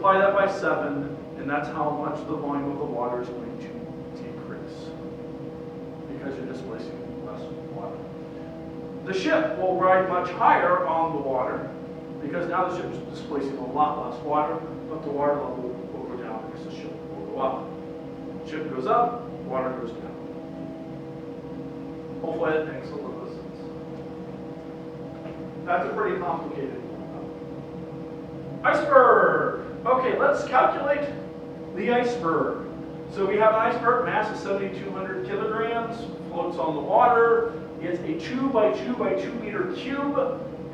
multiply that by 7, and that's how much the volume of the water is going to decrease, because you're displacing less water. The ship will ride much higher on the water, because now the ship is displacing a lot less water, but the water level will go down because the ship will go up. The ship goes up, water goes down. Hopefully that makes a little bit of sense. That's a pretty complicated one. Iceberg. Okay, let's calculate the iceberg. So we have an iceberg, mass is 7,200 kilograms, floats on the water. It's a 2 by 2 by 2 meter cube,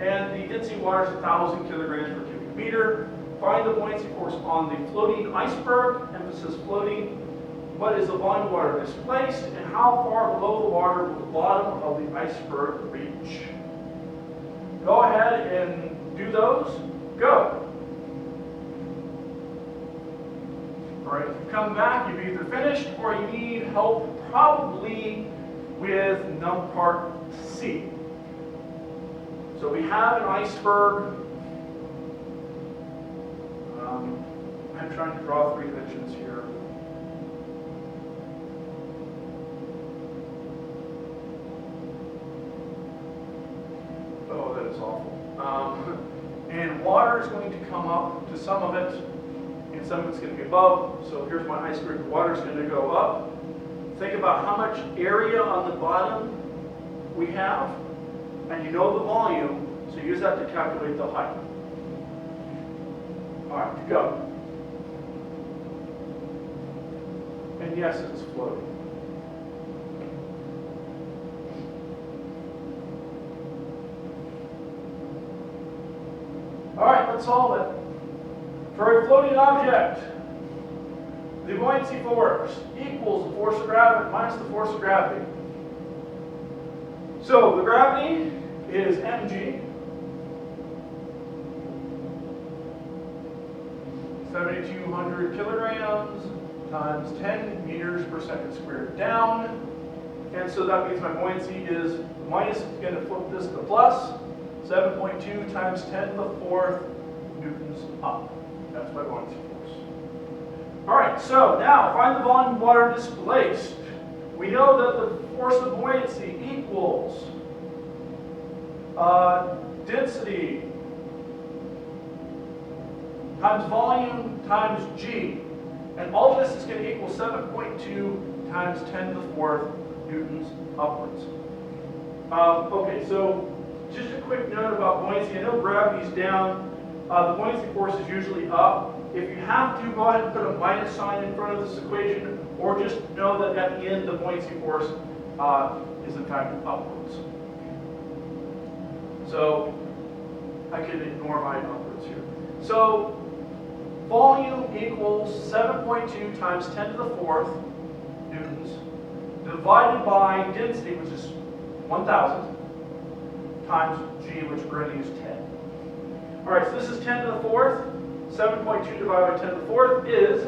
and the density of water is 1,000 kilograms per cubic meter. Find the buoyancy force on the floating iceberg, emphasis floating. What is the volume of water displaced, and how far below the water will the bottom of the iceberg reach? Go ahead and do those. Go. All right, if you come back, you've either finished or you need help probably with part C. So we have an iceberg. I'm trying to draw 3 dimensions here. Oh, that is awful. And water is going to come up to some of it, and some of it's going to be above. So here's my iceberg. The water is going to go up. Think about how much area on the bottom we have, and you know the volume, so use that to calculate the height. All right, go. And yes, it's floating. All right, let's solve it. For a floating object, the buoyancy force equals the force of gravity minus the force of gravity. So the gravity is mg, 7,200 kilograms times 10 meters per second squared down. And so that means my buoyancy is minus, going to flip this to plus, 7.2 times 10 to the 4th newtons up. That's my buoyancy force. All right, so now find the volume of water displaced. We know that the force of buoyancy equals density times volume times g. And all of this is going to equal 7.2 times 10 to the 4th newtons upwards. Okay, so just a quick note about buoyancy. I know gravity's down. The buoyancy force is usually up. If you have to, go ahead and put a minus sign in front of this equation, or just know that at the end the buoyancy force is in fact upwards. So I can ignore my upwards here. So volume equals 7.2 times 10 to the 4th newtons divided by density, which is 1,000, times g, which we're going to use 10. All right, so this is 10 to the 4th. 7.2 divided by 10 to the 4th is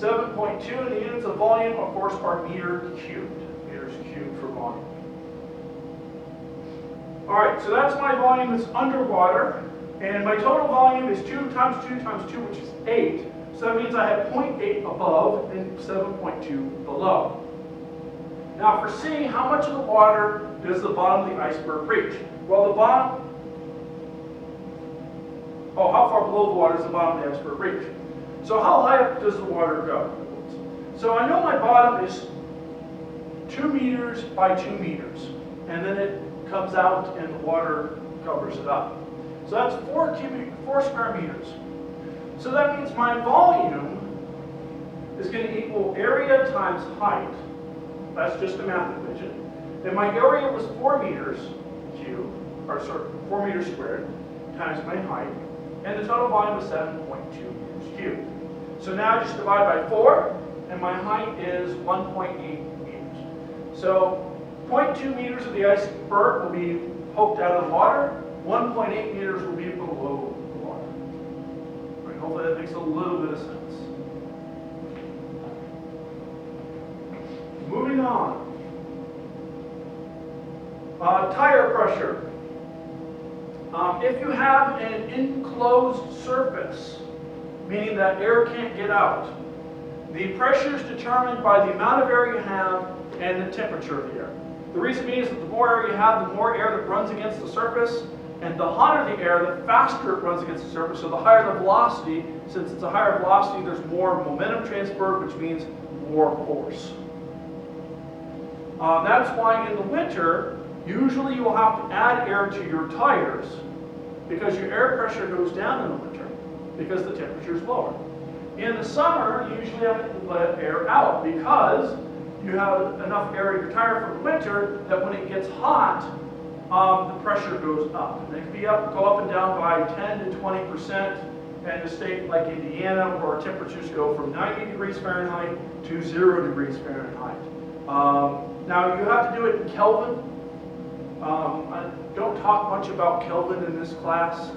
7.2, and the units of volume, of course, are meter cubed. Meters cubed for volume. All right, so that's my volume that's underwater, and my total volume is 2 times 2 times 2, which is 8. So that means I have 0.8 above and 7.2 below. Now, for C, how much of the water does the bottom of the iceberg reach? Well, the bottom. Oh, how far below the water does the bottom of the iceberg reach? So how high up does the water go? So I know my bottom is 2 meters by 2 meters, and then it comes out and the water covers it up. So that's 4 square meters. So that means my volume is going to equal area times height. That's just a math equation. And my area was 4 meters cubed, or sorry, 4 meters squared, times my height. And the total volume was 7.2 meters cubed. So now I just divide by 4, and my height is 1.8 meters. So 0.2 meters of the iceberg will be poked out of the water. 1.8 meters will be below the water. All right, hopefully that makes a little bit of sense. Moving on. Tire pressure. If you have an enclosed surface, meaning that air can't get out. The pressure is determined by the amount of air you have and the temperature of the air. The reason being is that the more air you have, the more air that runs against the surface, and the hotter the air, the faster it runs against the surface, so the higher the velocity. Since it's a higher velocity, there's more momentum transfer, which means more force. That's why in the winter, usually you will have to add air to your tires because your air pressure goes down in the winter because the temperature is lower. In the summer, you usually have to let air out because you have enough air in your tire for the winter that when it gets hot, the pressure goes up. And it can go up and down by 10 to 20%. And a state like Indiana, where our temperatures go from 90 degrees Fahrenheit to 0 degrees Fahrenheit. Now you have to do it in Kelvin. I don't talk much about Kelvin in this class.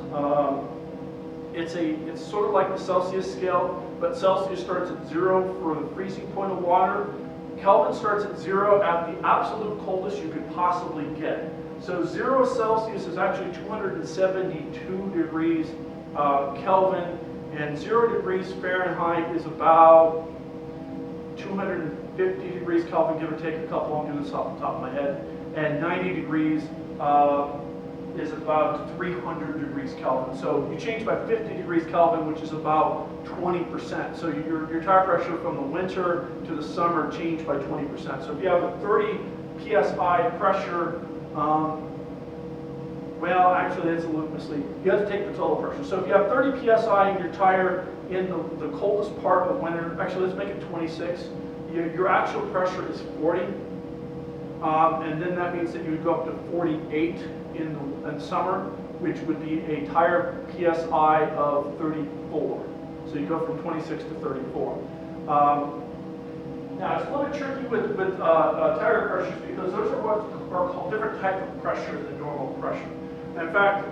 It's sort of like the Celsius scale, but Celsius starts at 0 for the freezing point of water. Kelvin starts at 0 at the absolute coldest you could possibly get. So 0 Celsius is actually 272 degrees Kelvin, and 0 degrees Fahrenheit is about 250 degrees Kelvin, give or take a couple. I'm doing this off the top of my head. And 90 degrees is about 300 degrees Kelvin. So you change by 50 degrees Kelvin, which is about 20%. So your tire pressure from the winter to the summer changed by 20%. So if you have a 30 psi pressure, well, actually, that's a little misleading. You have to take the total pressure. So if you have 30 psi in your tire in the coldest part of winter, actually, let's make it 26. Your actual pressure is 40. And then that means that you would go up to 48 in summer, which would be a tire psi of 34. So you go from 26 to 34. Now, it's a little bit tricky with tire pressures because those are what are called different type of pressure than normal pressure. In fact,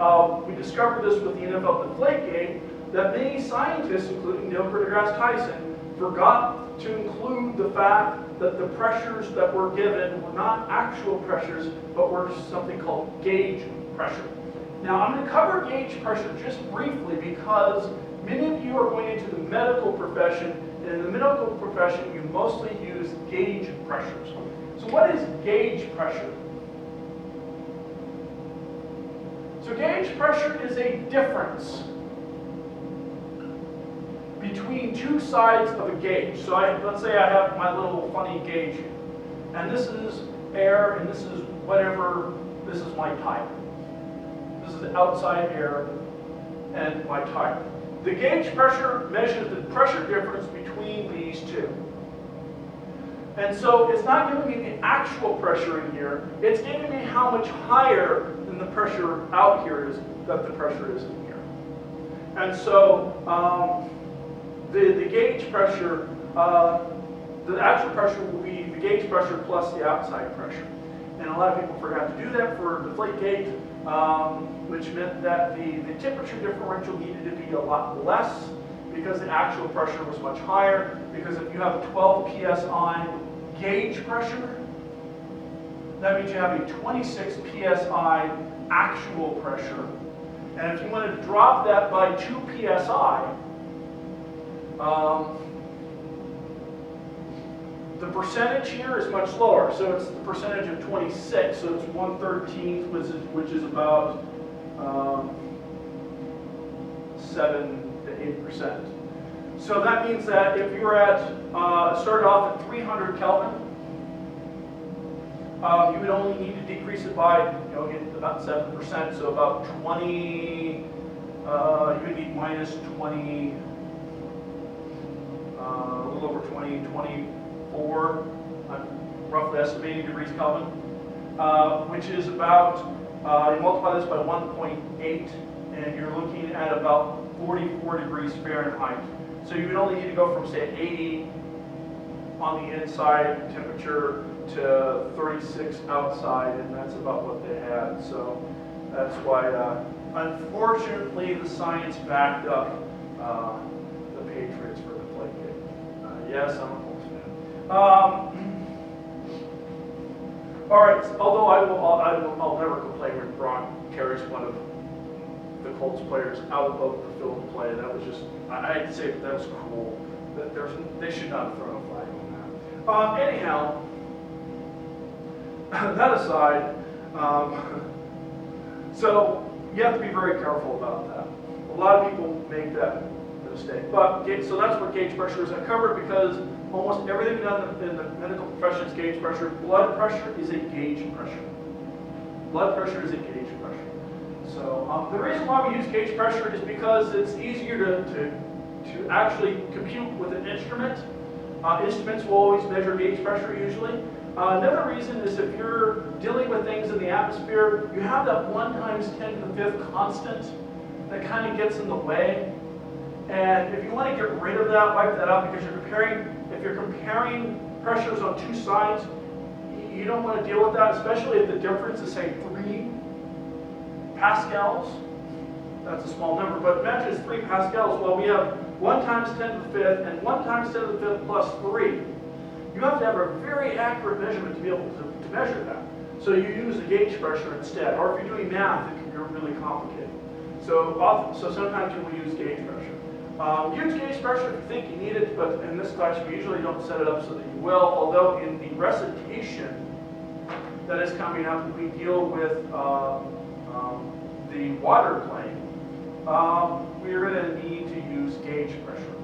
we discovered this with the NFL Deflategate, that many scientists, including Neil deGrasse Tyson, forgot to include the fact that the pressures that were given were not actual pressures, but were something called gauge pressure. Now, I'm going to cover gauge pressure just briefly because many of you are going into the medical profession, and in the medical profession, you mostly use gauge pressures. So what is gauge pressure? So gauge pressure is a difference between two sides of a gauge. So let's say I have my little funny gauge here, and this is air, and this is whatever, this is my tire. This is outside air and my tire. The gauge pressure measures the pressure difference between these two. And so it's not giving me the actual pressure in here, it's giving me how much higher than the pressure out here is, that the pressure is in here. And so the gauge pressure, the actual pressure will be the gauge pressure plus the outside pressure. And a lot of people forgot to do that for Deflategate, which meant that the temperature differential needed to be a lot less because the actual pressure was much higher. Because if you have a 12 psi gauge pressure, that means you have a 26 psi actual pressure. And if you wanted to drop that by 2 psi, the percentage here is much lower. So it's the percentage of 26, so it's 1/13, which is about 7 to 8%. So that means that if you're started off at 300 Kelvin, you would only need to decrease it by, again, about 7%, so about 20, you would need minus 20, a little over 20, 24, I'm roughly estimating degrees Kelvin, which is about, you multiply this by 1.8, and you're looking at about 44 degrees Fahrenheit. So you would only need to go from, say, 80 on the inside temperature to 36 outside, and that's about what they had. So that's why, unfortunately, the science backed up the Patriots for Deflategate. Yes, I'm a Colts fan. All right. Although I'll never complain when Braun carries one of the Colts players out of the fill in play. That was just, I hate to say it, but that was cruel. They should not have thrown a flag on that. Anyhow, that aside, so you have to be very careful about that. A lot of people make that mistake. But so that's what gauge pressure is. I cover it because almost everything done in the medical profession is gauge pressure. Blood pressure is a gauge pressure. Blood pressure is a gauge pressure. So the reason why we use gauge pressure is because it's easier to actually compute with an instrument. Instruments will always measure gauge pressure usually. Another reason is if you're dealing with things in the atmosphere, you have that 1 times 10 to the 5th constant that kind of gets in the way. And if you want to get rid of that, wipe that out, because if you're comparing pressures on two sides, you don't want to deal with that, especially if the difference is, say, 3 pascals. That's a small number, but imagine it's 3 pascals. Well, we have 1 times 10 to the 5th and 1 times 10 to the 5th plus 3. You have to have a very accurate measurement to be able to measure that. So you use the gauge pressure instead. Or if you're doing math, it can get really complicated. So sometimes you will use gauge pressure. Use gauge pressure if you think you need it, but in this class we usually don't set it up so that you will, although in the recitation that is coming up, we deal with the water plane. We're going to need to use gauge pressure.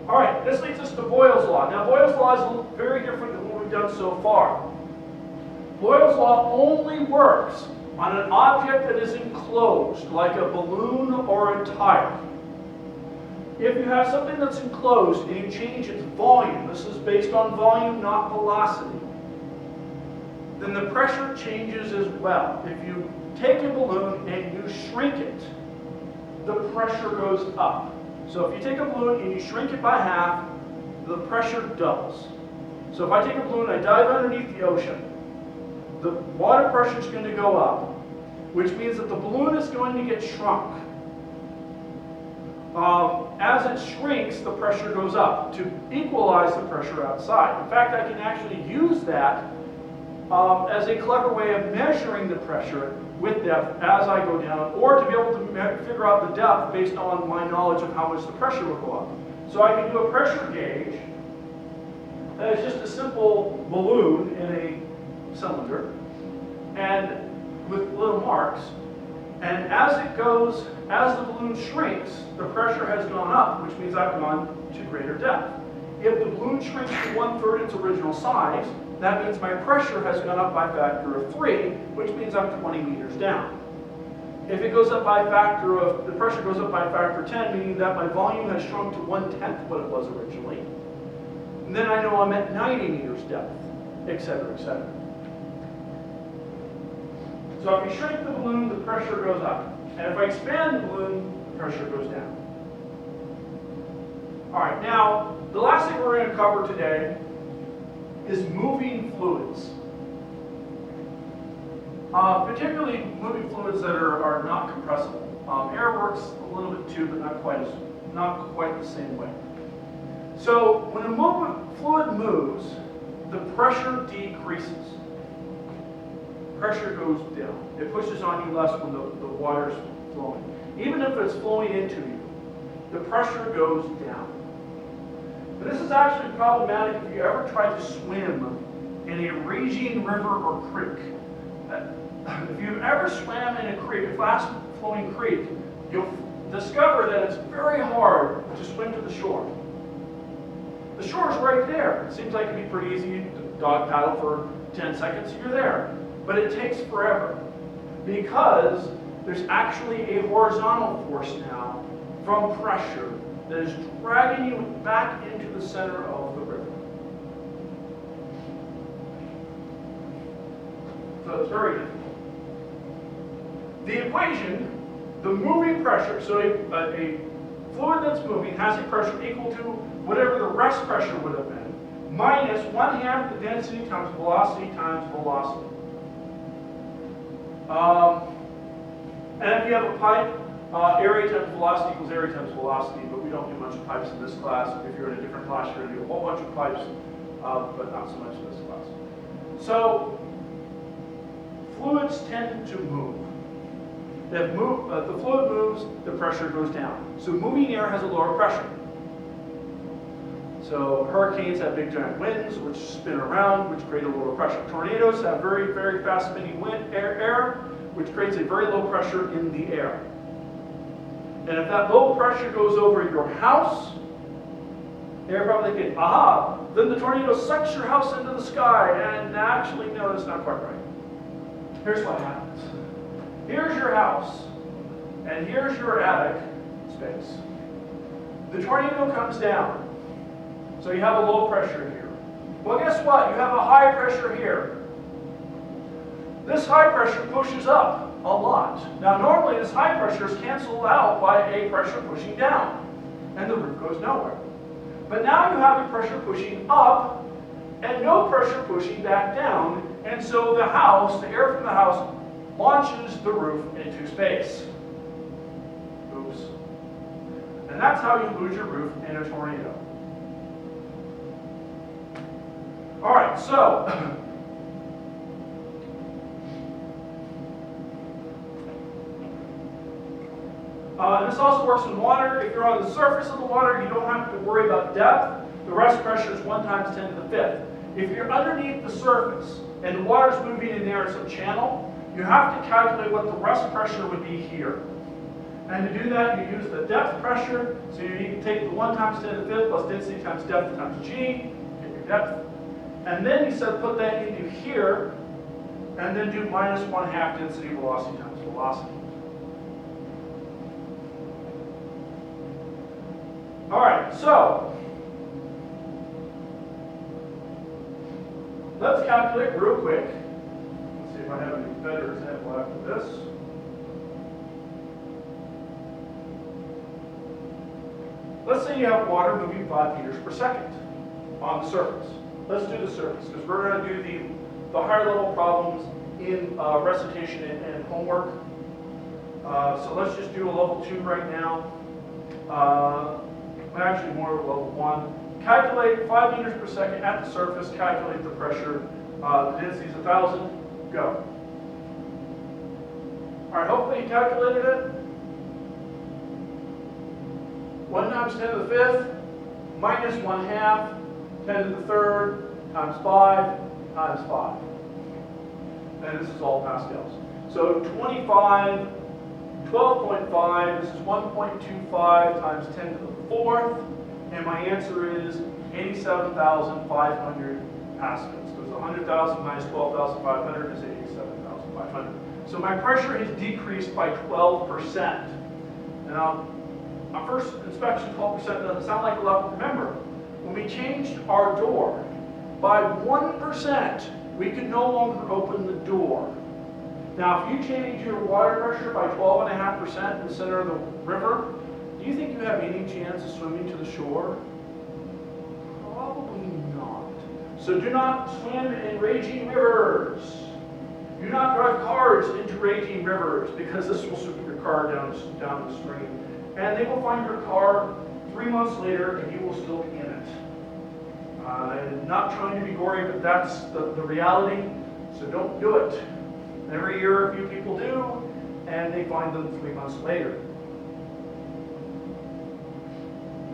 All right, this leads us to Boyle's law. Now, Boyle's law is very different than what we've done so far. Boyle's law only works on an object that is enclosed, like a balloon or a tire. If you have something that's enclosed and you change its volume, this is based on volume, not velocity, then the pressure changes as well. If you take a balloon and you shrink it, the pressure goes up. So if you take a balloon and you shrink it by half, the pressure doubles. So if I take a balloon and I dive underneath the ocean, the water pressure is going to go up, which means that the balloon is going to get shrunk. As it shrinks, the pressure goes up to equalize the pressure outside. In fact, I can actually use that as a clever way of measuring the pressure with depth as I go down, or to be able to figure out the depth based on my knowledge of how much the pressure will go up. So I can do a pressure gauge that is just a simple balloon in a cylinder, and with little marks. And as the balloon shrinks, the pressure has gone up, which means I've gone to greater depth. If the balloon shrinks to 1/3 its original size, that means my pressure has gone up by a factor of 3, which means I'm 20 meters down. If it goes up by a factor of, the pressure goes up by a factor of 10, meaning that my volume has shrunk to 1/10 what it was originally, and then I know I'm at 90 meters depth, etc., etc. So if you shrink the balloon, the pressure goes up. And if I expand the balloon, the pressure goes down. All right, now, the last thing we're going to cover today is moving fluids. Particularly moving fluids that are not compressible. Air works a little bit too, but not quite the same way. So when a fluid moves, the pressure decreases. Pressure goes down. It pushes on you less when the water's flowing. Even if it's flowing into you, the pressure goes down. But this is actually problematic if you ever try to swim in a raging river or creek. If you've ever swam in a creek, a fast-flowing creek, you'll discover that it's very hard to swim to the shore. The shore is right there. It seems like it'd be pretty easy to dog paddle for 10 seconds, you're there. But it takes forever because there's actually a horizontal force now from pressure that is dragging you back into the center of the river. So it's very difficult. The equation, the moving pressure, so a fluid that's moving has a pressure equal to whatever the rest pressure would have been, minus 1/2 the density times velocity times velocity. And if you have a pipe, area times velocity equals area times velocity, but we don't do much pipes in this class. If you're in a different class, you're going to do a whole bunch of pipes, but not so much in this class. So, fluids tend to move. If the fluid moves, the pressure goes down. So moving air has a lower pressure. So hurricanes have big giant winds, which spin around, which create a lower pressure. Tornadoes have very, very fast spinning air, which creates a very low pressure in the air. And if that low pressure goes over your house, you're probably thinking, aha, then the tornado sucks your house into the sky. And actually, no, that's not quite right. Here's what happens. Here's your house, and here's your attic space. The tornado comes down. So you have a low pressure here. Well, guess what? You have a high pressure here. This high pressure pushes up a lot. Now, normally this high pressure is canceled out by a pressure pushing down, and the roof goes nowhere. But now you have a pressure pushing up, and no pressure pushing back down, and so the house, the air from the house, launches the roof into space. Oops. And that's how you lose your roof in a tornado. All right, so this also works in water. If you're on the surface of the water, you don't have to worry about depth. The rest pressure is 1 times 10 to the 5th. If you're underneath the surface and the water's moving in there as a channel, you have to calculate what the rest pressure would be here. And to do that, you use the depth pressure. So you can take the 1 times 10 to the 5th plus density times depth times g, get your depth. And then you said put that into here, and then do minus 1/2 density velocity times velocity. All right, so let's calculate real quick. Let's see if I have any better example after this. Let's say you have water moving 5 meters per second on the surface. Let's do the surface, because we're going to do the higher level problems in recitation and homework. So let's just do a level 2 right now. Actually more of level 1. Calculate 5 meters per second at the surface, calculate the pressure. The density is 1,000, go. All right, hopefully you calculated it. 1 times 10 to the 5th, minus 1/2, 10 to the 3rd, times 5, times 5. And this is all pascals. So 12.5, this is 1.25 times 10 to the 4th, and my answer is 87,500 pascals. So 100,000 minus 12,500 is 87,500. So my pressure has decreased by 12%. Now, on first inspection, 12% doesn't sound like a lot, but remember, when we changed our door, by 1%, we could no longer open the door. Now, if you change your water pressure by 12.5% in the center of the river, do you think you have any chance of swimming to the shore? Probably not. So do not swim in raging rivers. Do not drive cars into raging rivers, because this will sweep your car down the stream. And they will find your car 3 months later, and you will still be in it. I'm not trying to be gory, but that's the reality, so don't do it. Every year a few people do, and they find them 3 months later.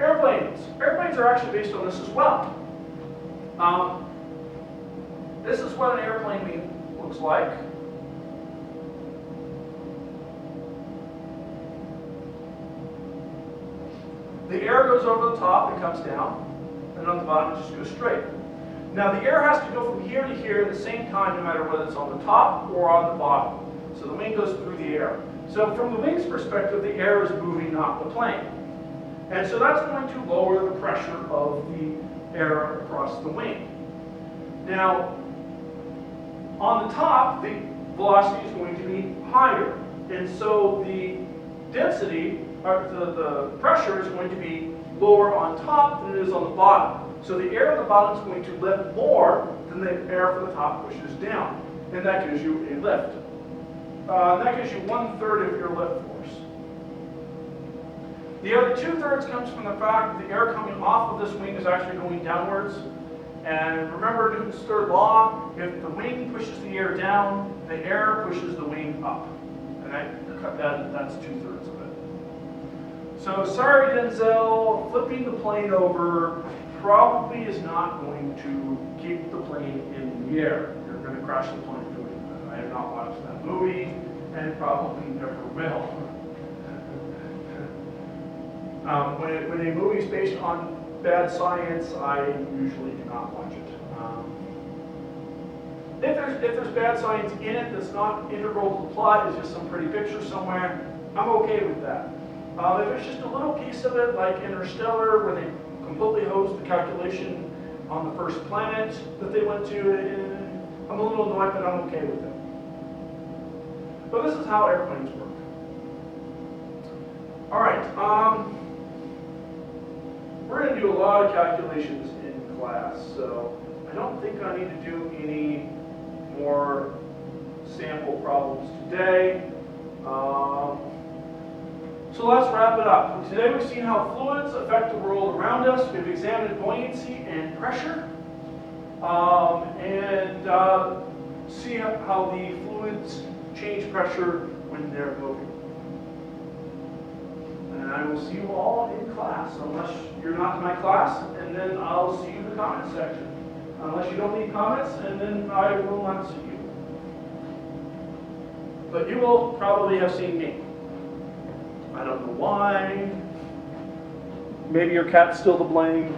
Airplanes. Airplanes are actually based on this as well. This is what an airplane wing looks like. The air goes over the top and comes down, and on the bottom it just goes straight. Now the air has to go from here to here at the same time, no matter whether it's on the top or on the bottom. So the wing goes through the air. So from the wing's perspective, the air is moving, not the plane. And so that's going to lower the pressure of the air across the wing. Now, on the top, the velocity is going to be higher. And so the density, or the pressure is going to be lower on top than it is on the bottom. So the air on the bottom is going to lift more than the air from the top pushes down. And that gives you a lift. That gives you 1/3 of your lift force. The other 2/3 comes from the fact that the air coming off of this wing is actually going downwards. And remember Newton's third law, if the wing pushes the air down, the air pushes the wing up. And that That's 2/3 of it. So sorry, Denzel, flipping the plane over probably is not going to keep the plane in the air. You're going to crash the plane doing that. I have not watched that movie and probably never will. When a movie is based on bad science, I usually do not watch it. If there's bad science in it that's not integral to the plot, it's just some pretty picture somewhere, I'm okay with that. If it's just a little piece of it, like Interstellar, where they completely hosed the calculation on the first planet that they went to, I'm a little annoyed, but I'm okay with it. But this is how airplanes work. All right, we're going to do a lot of calculations in class, so I don't think I need to do any more sample problems today. So let's wrap it up. Today we've seen how fluids affect the world around us. We've examined buoyancy and pressure, and see how the fluids change pressure when they're moving. And I will see you all in class, unless you're not in my class, and then I'll see you in the comment section. Unless you don't leave comments, and then I will not see you. But you will probably have seen me. I don't know why. Maybe your cat's still to blame.